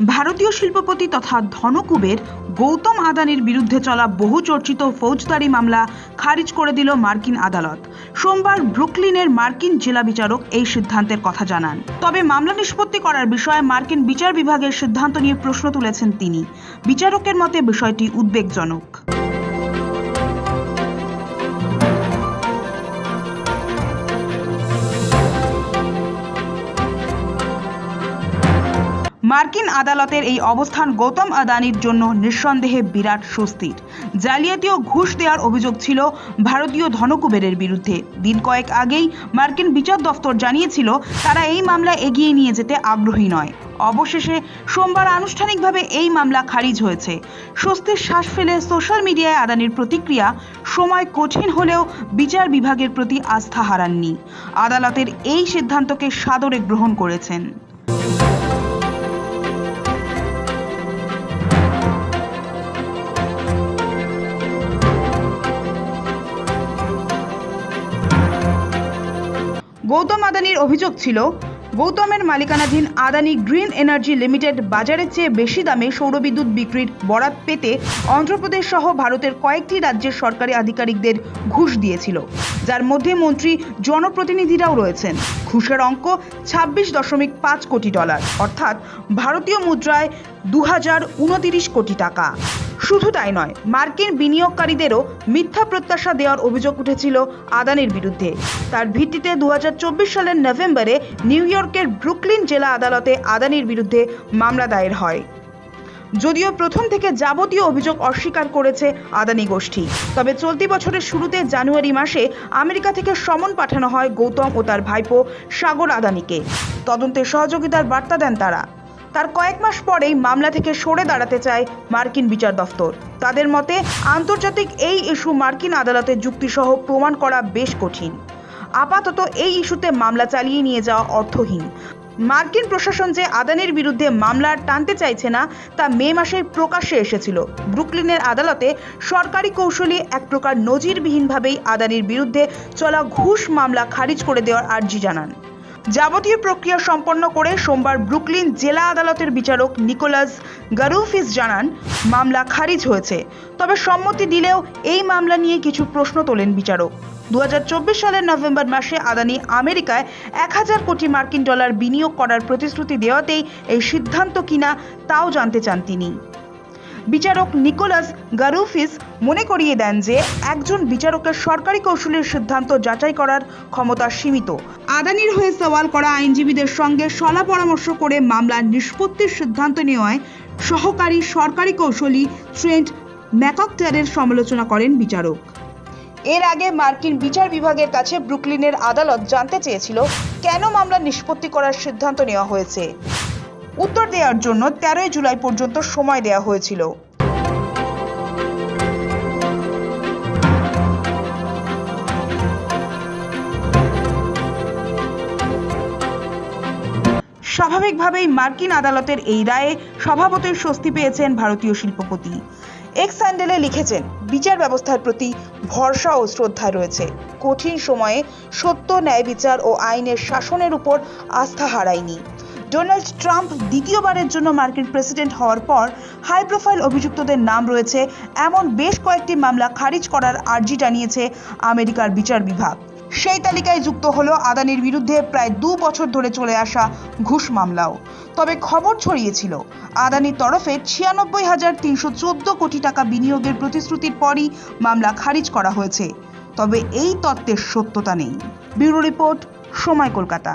ভারতীয় শিল্পপতি তথা ধনকুবের গৌতম আদানির বিরুদ্ধে চলা বহু চর্চিত ফৌজদারি মামলা খারিজ করে দিল মার্কিন আদালত। সোমবার ব্রুকলিনের মার্কিন জেলা বিচারক এই সিদ্ধান্তের কথা জানান। তবে মামলা নিষ্পত্তি করার বিষয়ে মার্কিন বিচার বিভাগের সিদ্ধান্ত নিয়ে প্রশ্ন তুলেছেন তিনি। বিচারকের মতে বিষয়টি উদ্বেগজনক। মার্কিন আদালতের এই অবস্থান গৌতম আদানির জন্য নিঃসন্দেহে বিরাট স্বস্তির। জালিয়াতি ও ঘুষ দেওয়ার অভিযোগ ছিল ভারতীয় ধনকুবেরের বিরুদ্ধে। দিন কয়েক আগেই মার্কিন বিচার দফতর জানিয়েছিল তারা এই মামলা এগিয়ে নিয়ে যেতে আগ্রহী নয়। অবশেষে সোমবার আনুষ্ঠানিকভাবে এই মামলা খারিজ হয়েছে। স্বস্তির শ্বাস ফেলে সোশ্যাল মিডিয়ায় আদানির প্রতিক্রিয়া, সময় কঠিন হলেও বিচার বিভাগের প্রতি আস্থা হারাননি। আদালতের এই সিদ্ধান্তকে সাদরে গ্রহণ করেছেন। গৌতম আদানির অভিযোগ ছিল, গৌতমের মালিকানাধীন আদানি গ্রিন এনার্জি লিমিটেড বাজারের চেয়ে বেশি দামে সৌরবিদ্যুৎ বিক্রির বরাত পেতে অন্ধ্রপ্রদেশ সহ ভারতের কয়েকটি রাজ্যের সরকারি আধিকারিকদের ঘুষ দিয়েছিল, যার মধ্যে মন্ত্রী, জনপ্রতিনিধিরাও রয়েছেন। ঘুষের অঙ্ক 26.5 কোটি ডলার, অর্থাৎ ভারতীয় মুদ্রায় 2029 কোটি টাকা। শুধু তাই নয়, মার্কিন বিনিয়োগকারীদেরও মিথ্যা প্রত্যাশা দেওয়ার অভিযোগ উঠেছিল আদানির বিরুদ্ধে। তার ভিত্তিতে 2024 সালের নভেম্বরে নিউ ইয়র্কের ব্রুকলিন জেলা আদালতে আদানির বিরুদ্ধে মামলা দায়ের হয়। যদিও প্রথম থেকে যাবতীয় অভিযোগ অস্বীকার করেছে আদানি গোষ্ঠী, তবে চলতি বছরের শুরুতে জানুয়ারি মাসে আমেরিকা থেকে সমন পাঠানো হয় গৌতম ও তার ভাইপো সাগর আদানিকে। তদন্তে সহযোগিতার বার্তা দেন তারা। তার কয়েক মাস পরেই মামলা থেকে সরে দাঁড়াতে চায় মার্কিন বিচার দফতর। তাদের মতে আন্তর্জাতিক এই ইস্যু মার্কিন আদালতের যুক্তিসহ প্রমাণ করা বেশ কঠিন। আপাতত এই ইস্যুতে মামলা চালিয়ে নিয়ে যাওয়া অর্থহীন। মার্কিন প্রশাসন যে আদানির বিরুদ্ধে মামলা টানতে চাইছে না তা মে মাসে প্রকাশ্যে এসেছিল। ব্রুকলিনের আদালতে সরকারি কৌশলী এক প্রকার নজিরবিহীনভাবেই আদানির বিরুদ্ধে চলা ঘুষ মামলা খারিজ করে দেওয়ার আর্জি জানান। যাবতীয় প্রক্রিয়া সম্পন্ন করে সোমবার ব্রুকলিন জেলা আদালতের বিচারক নিকোলাস গারুফিস জানান, মামলা খারিজ হয়েছে। তবে সম্মতি দিলেও এই মামলা নিয়ে কিছু প্রশ্ন তোলেন বিচারক। 2024 সালের নভেম্বর মাসে আদানি আমেরিকায় 1000 কোটি মার্কিন ডলার বিনিয়োগ করার প্রতিশ্রুতি দেওয়াতেই এই সিদ্ধান্ত কিনা তাও জানতে চান তিনি। বিচারক নিকোলাস গারুফিস মনে করিয়ে দেন যে একজন বিচারকের সরকারি কৌশলের সিদ্ধান্ত যাচাই করার ক্ষমতা সীমিত। আদানির হয়ে সওয়াল করা আইনজীবীদের সঙ্গে সলা পরামর্শ করে মামলার নিষ্পত্তির সিদ্ধান্ত নেওয়ায় সহকারী সরকারি কৌশলী ট্রেন্ট ম্যাককটারের সমালোচনা করেন বিচারক। এর আগে মার্কিন বিচার বিভাগের কাছে ব্রুকলিনের আদালত জানতে চেয়েছিল কেন মামলা নিষ্পত্তি করার সিদ্ধান্ত নেওয়া হয়েছে। উত্তর দেওয়ার জন্য 13 জুলাই পর্যন্ত সময় দেওয়া হয়েছিল। স্বাভাবিকভাবেই মার্কিন আদালতের এই রায়ে স্বভাবতই স্বস্তি পেয়েছেন ভারতীয় শিল্পপতি। এক্স হ্যান্ডেলে লিখেছেন, বিচার ব্যবস্থার প্রতি ভরসা ও শ্রদ্ধা রয়েছে। কঠিন সময়ে সত্য, ন্যায় বিচার ও আইনের শাসনের উপর আস্থা হারায়নি। ডোনাল্ড ট্রাম্প দ্বিতীয়বারের জন্য মার্কিন প্রেসিডেন্ট হওয়ার পর হাই প্রোফাইল অভিযুক্তদের নাম রয়েছে এমন বেশ কয়েকটি মামলা খারিজ করার আর্জি জানিয়েছে আমেরিকার বিচার বিভাগ। সেই তালিকায় যুক্ত হলো আদানির বিরুদ্ধে প্রায় 2 বছর ধরে চলে আসা ঘুষ মামলাও। তবে খবর ছড়িয়েছিল আদানির তরফে 96,314 কোটি টাকা বিনিয়োগের প্রতিশ্রুতির পরই মামলা খারিজ করা হয়েছে। তবে এই তত্ত্বের সত্যতা নেই। ব্যুরো রিপোর্ট, সময়, কলকাতা।